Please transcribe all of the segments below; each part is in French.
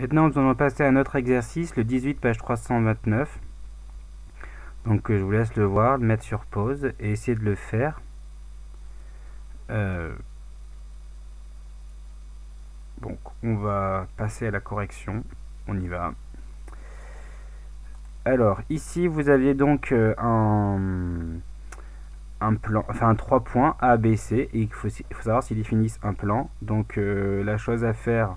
Maintenant, nous allons passer à un autre exercice, le 18, page 329. Donc, je vous laisse le voir, le mettre sur pause et essayer de le faire. Donc, on va passer à la correction. On y va. Alors, ici, vous aviez donc un plan, enfin 3 points A, B, C, et il faut savoir s'ils définissent un plan. Donc, la chose à faire,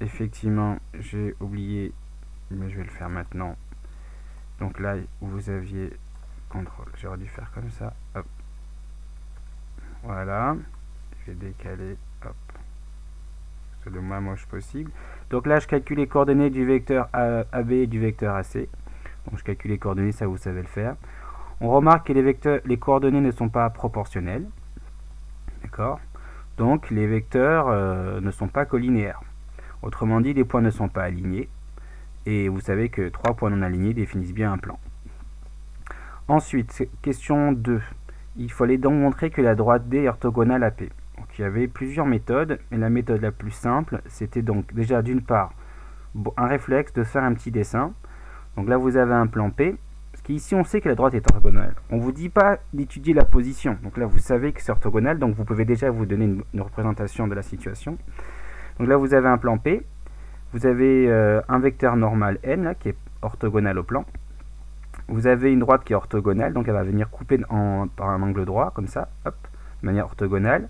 effectivement, j'ai oublié, mais je vais le faire maintenant. Donc là, vous aviez contrôle. J'aurais dû faire comme ça. Hop. Voilà. Je vais décaler. Hop. C'est le moins moche possible. Donc là, je calcule les coordonnées du vecteur AB et du vecteur AC. Donc je calcule les coordonnées, ça vous savez le faire. On remarque que les coordonnées ne sont pas proportionnelles. D'accord. Donc les vecteurs ne sont pas collinéaires. Autrement dit, les points ne sont pas alignés. Et vous savez que 3 points non alignés définissent bien un plan. Ensuite, question 2. Il fallait donc montrer que la droite D est orthogonale à P. Donc il y avait plusieurs méthodes, mais la méthode la plus simple, c'était donc déjà d'une part un réflexe de faire un petit dessin. Donc là vous avez un plan P, parce qu'ici on sait que la droite est orthogonale. On ne vous dit pas d'étudier la position. Donc là vous savez que c'est orthogonal, donc vous pouvez déjà vous donner une représentation de la situation. Donc là vous avez un plan P. Vous avez un vecteur normal n là, qui est orthogonal au plan. Vous avez une droite qui est orthogonale, donc elle va venir couper par un angle droit, comme ça, hop, de manière orthogonale.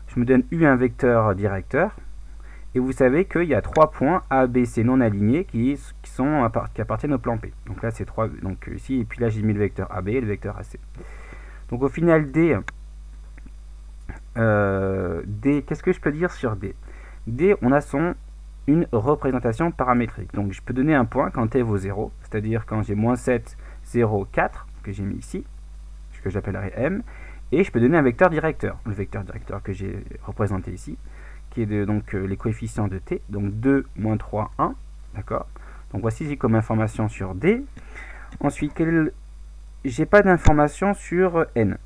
Je me donne U un vecteur directeur. Et vous savez qu'il y a 3 points A, B, C non alignés qui appartiennent au plan P. Donc là c'est 3, donc ici, et puis là j'ai mis le vecteur AB et le vecteur AC. Donc au final D, qu'est-ce que je peux dire sur D? D, on a une représentation paramétrique. Donc je peux donner un point quand t vaut 0, c'est-à-dire quand j'ai moins 7, 0, 4, que j'ai mis ici, que j'appellerai M, et je peux donner un vecteur directeur, le vecteur directeur que j'ai représenté ici, qui est donc les coefficients de t, donc 2, moins 3, 1, d'accord. Donc voici comme information sur D. Ensuite, j'ai pas d'information sur N.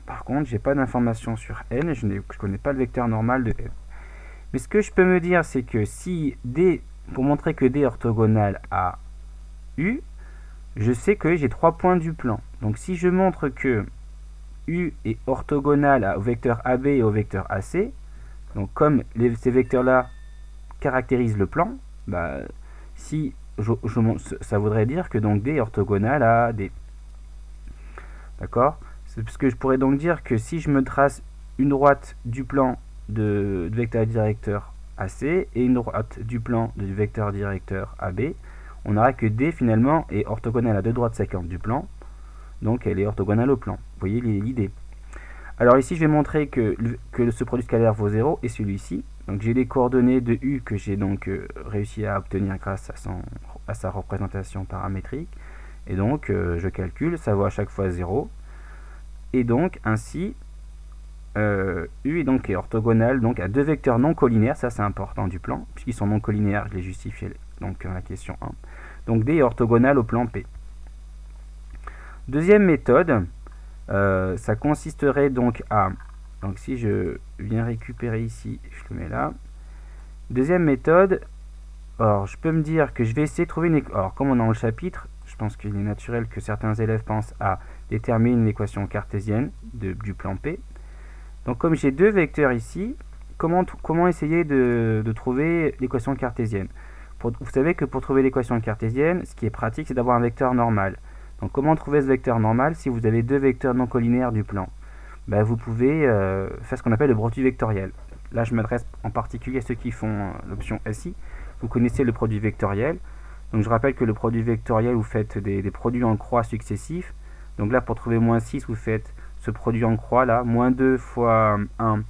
Par contre, j'ai pas d'information sur N, je connais pas le vecteur normal de N. Mais ce que je peux me dire, c'est que si D, pour montrer que D est orthogonal à U, je sais que j'ai 3 points du plan. Donc si je montre que U est orthogonal au vecteur AB et au vecteur AC, donc comme ces vecteurs-là caractérisent le plan, bah, si ça voudrait dire que donc D est orthogonal à D. D'accord? C'est parce que je pourrais donc dire que si je me trace une droite du plan de vecteur directeur AC et une droite du plan du vecteur directeur AB, on aura que D finalement est orthogonale à deux droites séquentes du plan, donc elle est orthogonale au plan. Vous voyez l'idée. Alors ici je vais montrer que ce produit scalaire vaut 0 et celui-ci. Donc j'ai les coordonnées de U que j'ai donc réussi à obtenir grâce à sa représentation paramétrique. Et donc je calcule, ça vaut à chaque fois 0. Et donc ainsi U est donc orthogonal donc à deux vecteurs non collinaires, ça c'est important du plan, puisqu'ils sont non collinaires, je l'ai justifié donc dans la question 1. Donc D est orthogonal au plan P. Deuxième méthode, ça consisterait donc à, donc si je viens récupérer ici, je le mets là. Deuxième méthode, alors je peux me dire que je vais essayer de trouver une, alors comme on est dans le chapitre, je pense qu'il est naturel que certains élèves pensent à déterminer l'équation cartésienne du plan P. Donc comme j'ai deux vecteurs ici, comment essayer de trouver l'équation cartésienne? Vous savez que pour trouver l'équation cartésienne, ce qui est pratique, c'est d'avoir un vecteur normal. Donc comment trouver ce vecteur normal si vous avez deux vecteurs non collinaires du plan? Ben, vous pouvez faire ce qu'on appelle le produit vectoriel. Là je m'adresse en particulier à ceux qui font l'option SI. Vous connaissez le produit vectoriel. Donc je rappelle que le produit vectoriel, vous faites des produits en croix successifs. Donc là pour trouver moins 6, vous faites ce produit en croix là, moins 2 fois 1,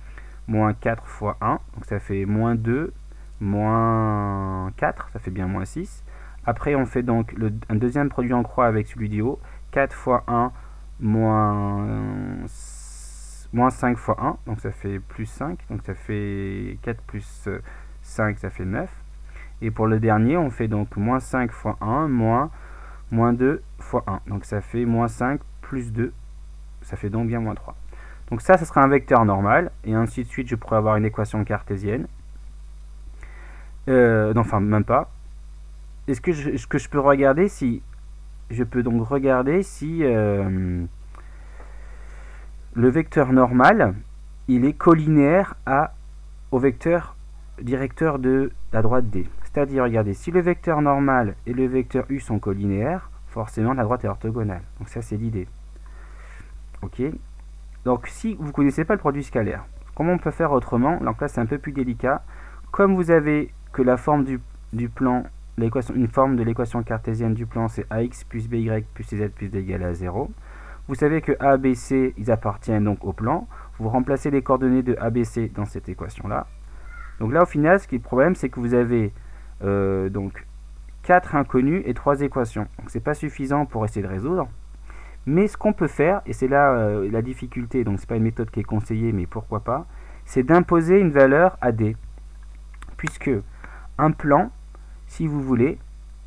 moins 4 fois 1, donc ça fait moins 2, moins 4, ça fait bien moins 6. Après on fait donc un deuxième produit en croix avec celui du haut, 4 fois 1, moins 5 fois 1, donc ça fait plus 5, donc ça fait 4 plus 5, ça fait 9. Et pour le dernier, on fait donc moins 5 fois 1, moins 2 fois 1, donc ça fait moins 5 plus 2, ça fait donc bien moins 3. Donc ça sera un vecteur normal, et ainsi de suite, je pourrais avoir une équation cartésienne. Non, enfin, même pas. Est-ce que je peux regarder si... Je peux donc regarder si le vecteur normal, il est collinéaire au vecteur directeur de la droite D. C'est-à-dire, regardez, si le vecteur normal et le vecteur U sont collinéaires, forcément la droite est orthogonale. Donc ça, c'est l'idée. Ok. Donc si vous ne connaissez pas le produit scalaire, comment on peut faire autrement? Donc là, c'est un peu plus délicat. Comme vous avez que la forme du plan, une forme de l'équation cartésienne du plan, c'est ax plus by plus cz plus d égale à 0. Vous savez que a, b, c, ils appartiennent donc au plan. Vous remplacez les coordonnées de a, b, c dans cette équation-là. Donc là, au final, ce qui est le problème, c'est que vous avez donc 4 inconnus et 3 équations. Donc c'est pas suffisant pour essayer de résoudre. Mais ce qu'on peut faire, et c'est là la difficulté, donc c'est pas une méthode qui est conseillée, mais pourquoi pas, c'est d'imposer une valeur à D. Puisque un plan, si vous voulez,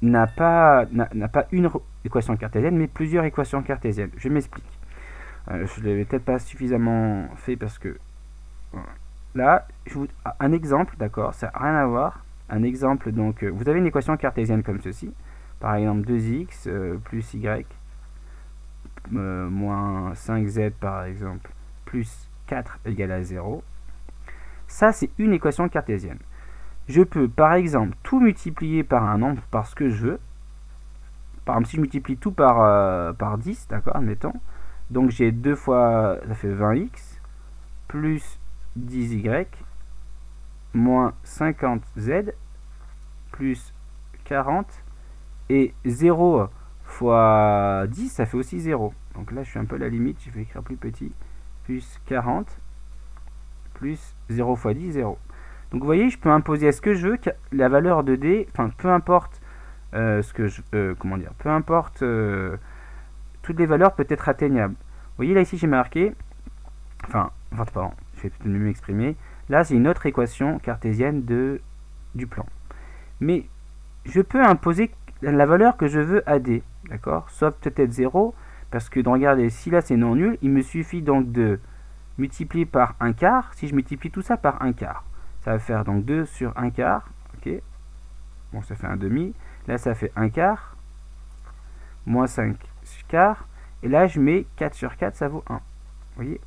n'a pas une équation cartésienne, mais plusieurs équations cartésiennes. Je m'explique. Je ne l'avais peut-être pas suffisamment fait parce que... Là, un exemple, d'accord, ça n'a rien à voir. Un exemple, donc, vous avez une équation cartésienne comme ceci. Par exemple, 2x plus y moins 5z, par exemple, plus 4 égale à 0. Ça, c'est une équation cartésienne. Je peux, par exemple, tout multiplier par un nombre par ce que je veux. Par exemple, si je multiplie tout par 10, d'accord, admettons. Donc, j'ai 2 fois, ça fait 20x, plus 10y, moins 50z, plus 40, et 0 fois 10, ça fait aussi 0. Donc là, je suis un peu à la limite, je vais écrire plus petit, plus 40, plus 0 fois 10, 0. Donc vous voyez, je peux imposer à ce que je veux la valeur de D, enfin peu importe ce que je, comment dire, peu importe, toutes les valeurs peuvent être atteignables. Vous voyez là ici j'ai marqué, pardon, je vais peut-être mieux m'exprimer. Là c'est une autre équation cartésienne du plan. Mais je peux imposer la valeur que je veux à D, d'accord, sauf peut-être 0, parce que regardez, si là c'est non nul, il me suffit donc de multiplier par 1 quart. Si je multiplie tout ça par 1 quart, ça va faire donc 2 sur 1 quart, ok, bon ça fait un demi, là ça fait 1 quart, moins 5 quarts, et là je mets 4 sur 4, ça vaut 1, vous voyez.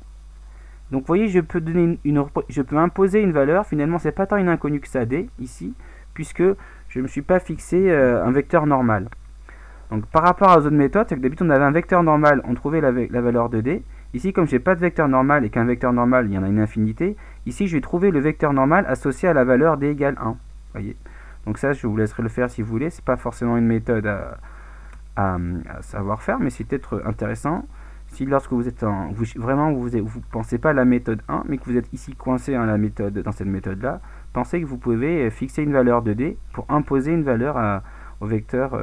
Donc vous voyez, je peux imposer une valeur, finalement c'est pas tant une inconnue que ça D, ici, puisque je ne me suis pas fixé un vecteur normal. Donc par rapport aux autres méthodes, c'est que d'habitude on avait un vecteur normal, on trouvait la valeur de D. Ici, comme je n'ai pas de vecteur normal et qu'un vecteur normal, il y en a une infinité, ici je vais trouver le vecteur normal associé à la valeur D égale 1. Voyez. Donc ça, je vous laisserai le faire si vous voulez. C'est pas forcément une méthode à savoir faire, mais c'est peut-être intéressant. Si lorsque vous êtes vous pensez pas à la méthode 1, mais que vous êtes ici coincé dans cette méthode-là, pensez que vous pouvez fixer une valeur de D pour imposer une valeur au vecteur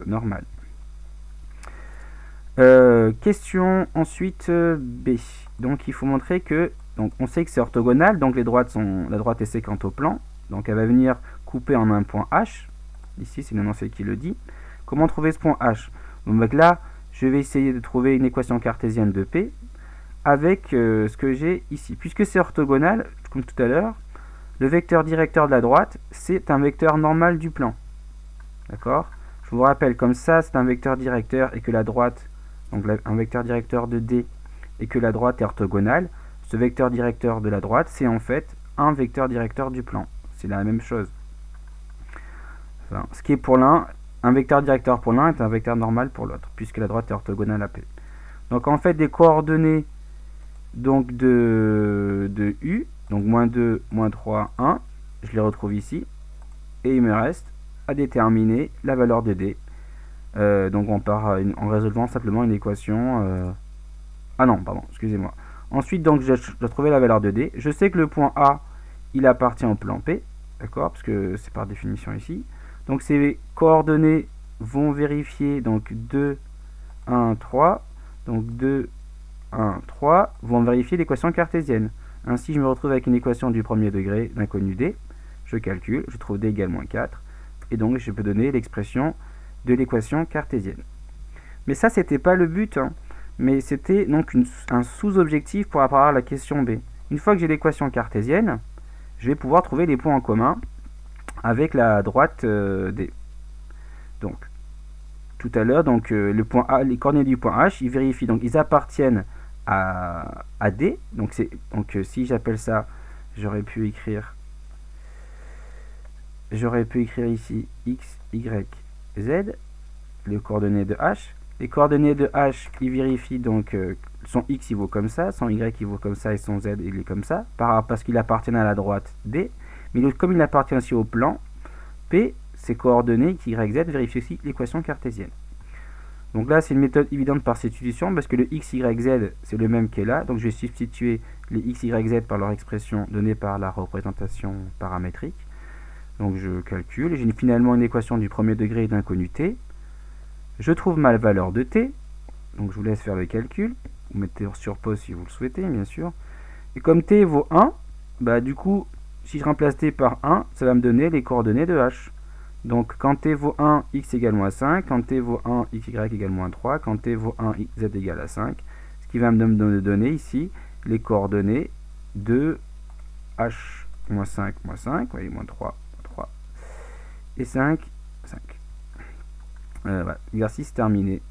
normal. Question ensuite B. Donc il faut montrer que, donc on sait que c'est orthogonal, donc la droite est séquente au plan, donc elle va venir couper en un point H. Ici c'est l'énoncé qui le dit. Comment trouver ce point H? Donc là, je vais essayer de trouver une équation cartésienne de P avec ce que j'ai ici. Puisque c'est orthogonal, comme tout à l'heure, le vecteur directeur de la droite, c'est un vecteur normal du plan. D'accord? Je vous rappelle, comme ça, c'est un vecteur directeur et que la droite, donc un vecteur directeur de D, et que la droite est orthogonale, ce vecteur directeur de la droite, c'est en fait un vecteur directeur du plan. C'est la même chose. Enfin, ce qui est pour l'un, un vecteur directeur pour l'un est un vecteur normal pour l'autre, puisque la droite est orthogonale à P. Donc en fait, des coordonnées donc de U, donc moins 2, moins 3, 1, je les retrouve ici, et il me reste à déterminer la valeur de D. Donc on part en résolvant simplement une équation... Ah non, pardon, excusez-moi. Ensuite, donc, je dois trouver la valeur de D. Je sais que le point A, il appartient au plan P, d'accord, parce que c'est par définition ici. Donc ces coordonnées vont vérifier, donc 2, 1, 3, donc 2, 1, 3, vont vérifier l'équation cartésienne. Ainsi, je me retrouve avec une équation du premier degré d'inconnu D. Je calcule, je trouve D égale moins 4, et donc je peux donner l'expression de l'équation cartésienne. Mais ça, c'était pas le but, hein. Mais c'était donc un sous-objectif pour apparaître la question B. Une fois que j'ai l'équation cartésienne, je vais pouvoir trouver les points en commun. avec la droite D. Donc, tout à l'heure, donc le point A, les coordonnées du point H, ils vérifient, donc ils appartiennent à D. Donc, si j'appelle ça, j'aurais pu écrire ici X, Y, Z, les coordonnées de H. Les coordonnées de H, ils vérifient donc son X il vaut comme ça, son Y il vaut comme ça et son Z il est comme ça, parce qu'il appartient à la droite D. Mais comme il appartient aussi au plan P, ces coordonnées X, Y, Z vérifient aussi l'équation cartésienne. Donc là, c'est une méthode évidente par substitution parce que le X, Y, Z, c'est le même qui est là. Donc je vais substituer les X, Y, Z par leur expression donnée par la représentation paramétrique. Donc je calcule et j'ai finalement une équation du premier degré d'inconnu t. Je trouve ma valeur de t. Donc je vous laisse faire le calcul. Vous mettez sur pause si vous le souhaitez, bien sûr. Et comme t vaut 1, bah du coup, si je remplace t par 1, ça va me donner les coordonnées de h. Donc quand t vaut 1, x égale moins 5, quand t vaut 1, xy égale moins 3, quand t vaut 1, z égale à 5, ce qui va me donner ici les coordonnées de h, moins 5, moins 5, vous voyez, moins 3, 3, et 5, 5. Voilà, l'exercice terminé.